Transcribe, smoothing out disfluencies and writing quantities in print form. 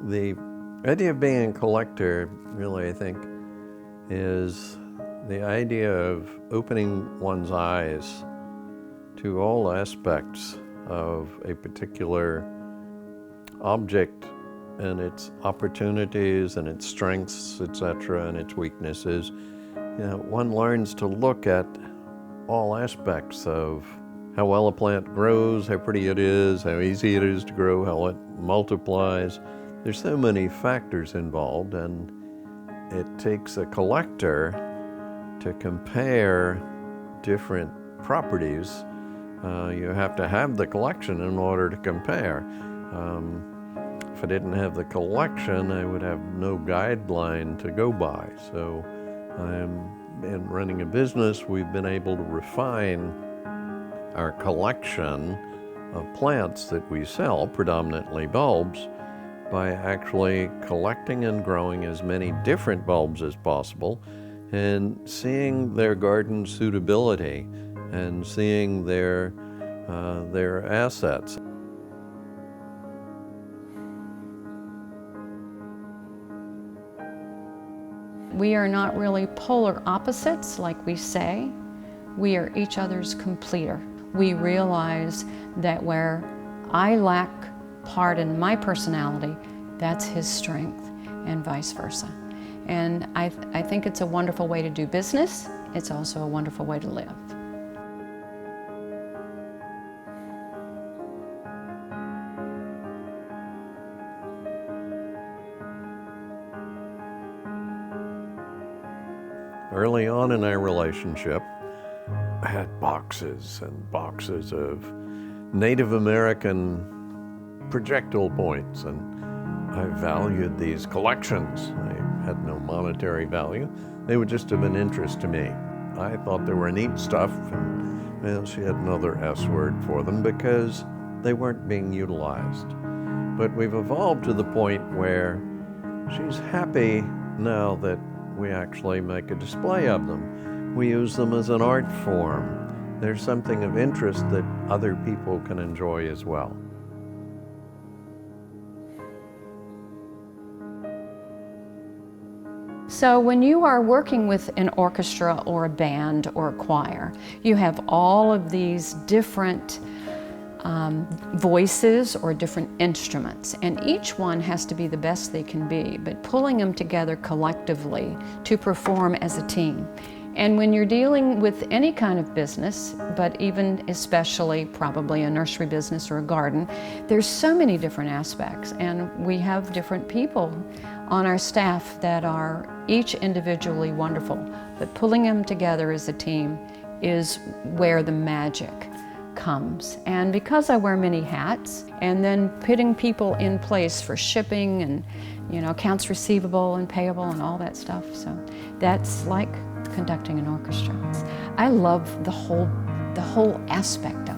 The idea of being a collector, really, I think, is the idea of opening one's eyes to all aspects of a particular object and its opportunities and its strengths, etc., and its weaknesses. You know, one learns to look at all aspects of how well a plant grows, how pretty it is, how easy it is to grow, how it multiplies. There's so many factors involved, and it takes a collector to compare different properties. You have to have the collection in order to compare. If I didn't have the collection, I would have no guideline to go by. So in running a business, we've been able to refine our collection of plants that we sell, predominantly bulbs, by actually collecting and growing as many different bulbs as possible and seeing their garden suitability and seeing their assets. We are not really polar opposites like we say. We are each other's completer. We realize that where I lack part in my personality, that's his strength, and vice versa. And I think it's a wonderful way to do business. It's also a wonderful way to live. Early on in our relationship, I had boxes and boxes of Native American projectile points, and I valued these collections. They had no monetary value. They were just of an interest to me. I thought they were neat stuff, and well, she had another S word for them because they weren't being utilized. But we've evolved to the point where she's happy now that we actually make a display of them. We use them as an art form. There's something of interest that other people can enjoy as well. So when you are working with an orchestra or a band or a choir, you have all of these different voices or different instruments, and each one has to be the best they can be, but pulling them together collectively to perform as a team. And when you're dealing with any kind of business, but even especially probably a nursery business or a garden, there's so many different aspects, and we have different people on our staff that are each individually wonderful, but pulling them together as a team is where the magic comes. And because I wear many hats, and then putting people in place for shipping and, you know, accounts receivable and payable and all that stuff, so that's like conducting an orchestra. I love the whole aspect